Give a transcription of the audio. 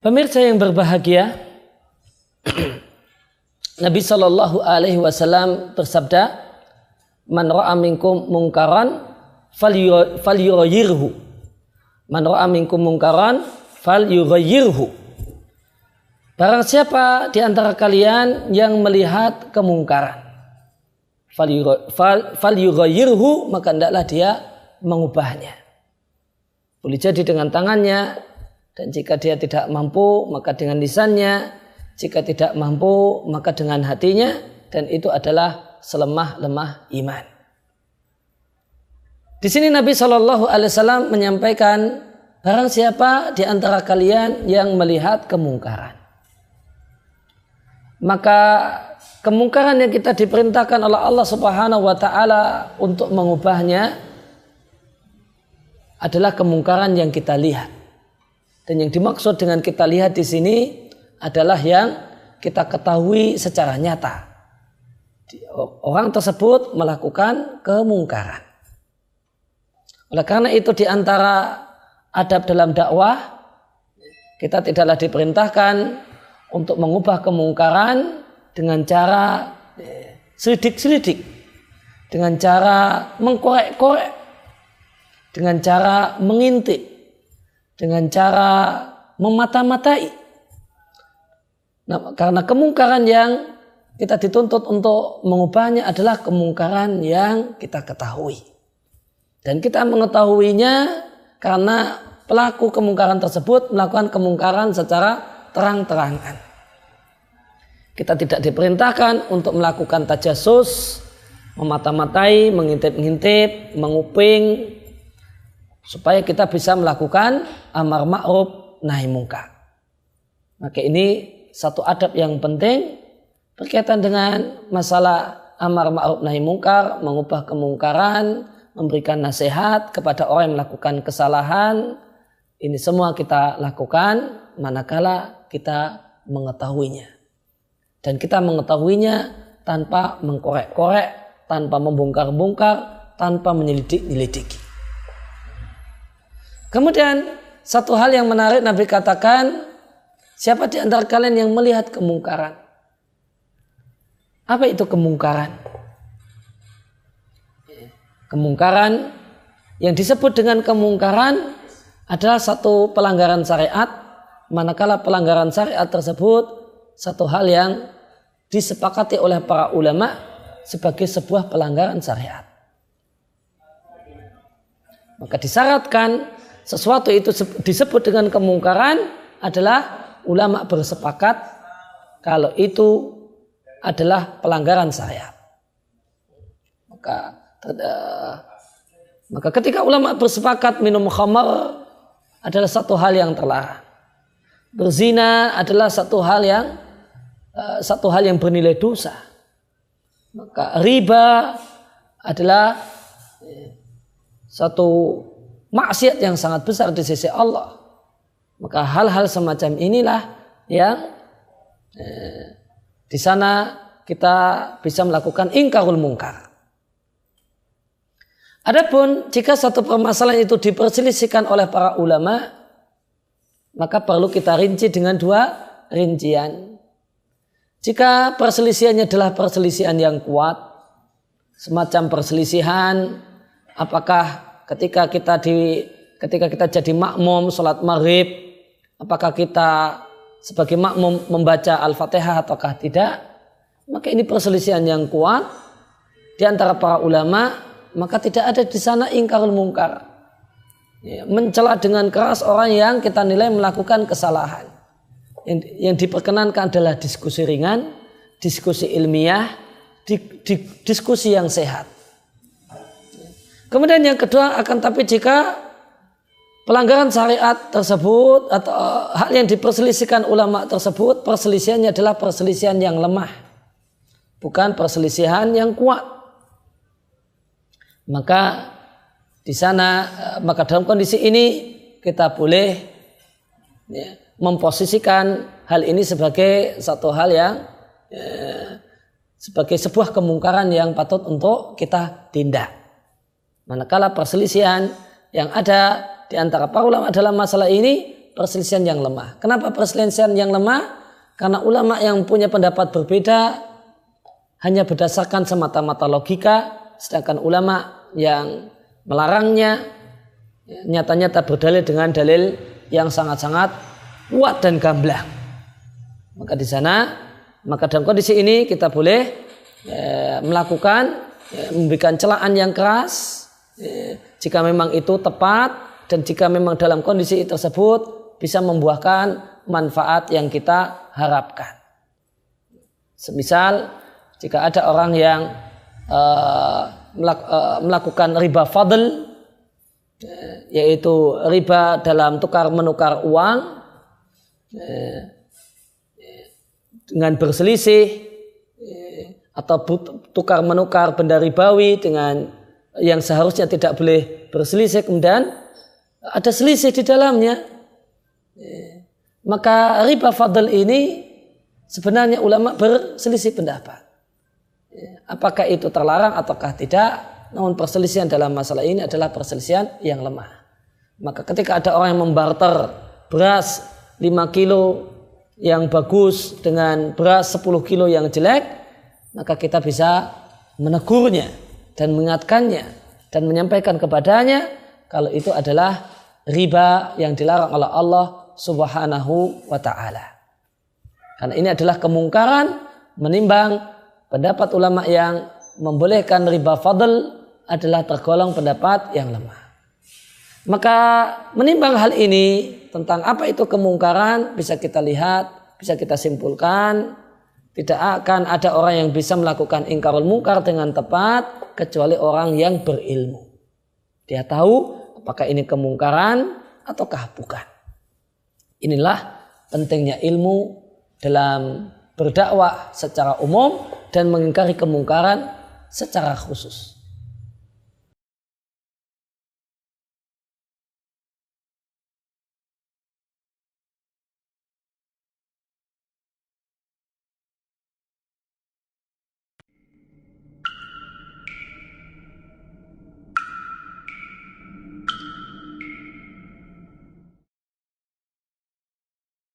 Pemirsa yang berbahagia, Nabi Shallallahu Alaihi Wasallam bersabda, "Man ra'a minkum mungkaran falyughayyirhu." Man ra'a minkum mungkaran falyughayyirhu. Barang siapa di antara kalian yang melihat kemungkaran, falyughayyirhu, maka hendaklah dia mengubahnya. Boleh jadi dengan tangannya, dan jika dia tidak mampu maka dengan lisannya, jika tidak mampu maka dengan hatinya, dan itu adalah selemah-lemah iman. Di sini Nabi Shallallahu Alaihi Wasallam menyampaikan, barang siapa di antara kalian yang melihat kemungkaran, maka kemungkaran yang kita diperintahkan oleh Allah Subhanahu Wa Taala untuk mengubahnya adalah kemungkaran yang kita lihat. Dan yang dimaksud dengan kita lihat di sini adalah yang kita ketahui secara nyata. Orang tersebut melakukan kemungkaran. Oleh karena itu di antara adab dalam dakwah, kita tidaklah diperintahkan untuk mengubah kemungkaran dengan cara selidik-selidik, dengan cara mengkorek-korek, dengan cara mengintip, dengan cara memata-matai. Nah, karena kemungkaran yang kita dituntut untuk mengubahnya adalah kemungkaran yang kita ketahui. Dan kita mengetahuinya karena pelaku kemungkaran tersebut melakukan kemungkaran secara terang-terangan. Kita tidak diperintahkan untuk melakukan tajasus, memata-matai, mengintip-ngintip, menguping, supaya kita bisa melakukan amar ma'ruf nahi munkar. Maka ini satu adab yang penting berkaitan dengan masalah amar ma'ruf nahi munkar, mengubah kemungkaran, memberikan nasihat kepada orang yang melakukan kesalahan. Ini semua kita lakukan manakala kita mengetahuinya. Dan kita mengetahuinya tanpa mengkorek-korek, tanpa membongkar-bongkar, tanpa menyelidik-nyelidiki. Kemudian satu hal yang menarik, Nabi katakan, siapa di antara kalian yang melihat kemungkaran? Apa itu kemungkaran? Kemungkaran yang disebut dengan kemungkaran adalah satu pelanggaran syariat, manakala pelanggaran syariat tersebut satu hal yang disepakati oleh para ulama sebagai sebuah pelanggaran syariat. Maka disyaratkan sesuatu itu disebut dengan kemungkaran adalah ulama bersepakat kalau itu adalah pelanggaran syariat. Maka ketika ulama bersepakat minum khamar adalah satu hal yang terlarang, berzina adalah satu hal yang bernilai dosa, maka riba adalah satu maksiat yang sangat besar di sisi Allah. Maka hal-hal semacam inilah yang di sana kita bisa melakukan ingkarul mungkar. Adapun jika satu permasalahan itu diperselisihkan oleh para ulama, maka perlu kita rinci dengan dua rincian. Jika perselisihannya adalah perselisihan yang kuat, semacam perselisihan apakah ketika kita jadi makmum sholat maghrib, apakah kita sebagai makmum membaca Al-Fatihah ataukah tidak, maka ini perselisihan yang kuat di antara para ulama, maka tidak ada di sana ingkarul mungkar, mencela dengan keras orang yang kita nilai melakukan kesalahan. Yang diperkenankan adalah diskusi ringan, diskusi ilmiah, diskusi yang sehat. Kemudian yang kedua, akan tapi jika pelanggaran syariat tersebut atau hal yang diperselisihkan ulama tersebut, perselisihannya adalah perselisihan yang lemah, bukan perselisihan yang kuat. Maka di sana, maka dalam kondisi ini kita boleh memposisikan hal ini sebagai satu hal yang sebagai sebuah kemungkaran yang patut untuk kita tindak. Manakala perselisihan yang ada di antara para ulama dalam masalah ini perselisihan yang lemah. Kenapa perselisihan yang lemah? Karena ulama yang punya pendapat berbeda hanya berdasarkan semata-mata logika, sedangkan ulama yang melarangnya nyata-nyata berdalil dengan dalil yang sangat-sangat kuat dan gamblang. Maka dalam kondisi ini kita boleh memberikan celaan yang keras jika memang itu tepat dan jika memang dalam kondisi tersebut bisa membuahkan manfaat yang kita harapkan. Semisal jika ada orang yang melakukan riba fadl, yaitu riba dalam tukar menukar uang dengan berselisih, atau tukar menukar benda ribawi dengan yang seharusnya tidak boleh berselisih, kemudian ada selisih di dalamnya, maka riba fadl ini sebenarnya ulama berselisih pendapat apakah itu terlarang ataukah tidak. Namun perselisihan dalam masalah ini adalah perselisihan yang lemah. Maka ketika ada orang yang membarter beras 5 kilo yang bagus dengan beras 10 kilo yang jelek, maka kita bisa menegurnya dan mengingatkannya dan menyampaikan kepadanya kalau itu adalah riba yang dilarang oleh Allah Subhanahu wa ta'ala. Karena ini adalah kemungkaran menimbang pendapat ulama yang membolehkan riba fadl adalah tergolong pendapat yang lemah. Maka menimbang hal ini tentang apa itu kemungkaran bisa kita lihat, bisa kita simpulkan tidak akan ada orang yang bisa melakukan ingkarul mungkar dengan tepat kecuali orang yang berilmu. Dia tahu apakah ini kemungkaran ataukah bukan. Inilah pentingnya ilmu dalam berdakwah secara umum dan mengingkari kemungkaran secara khusus.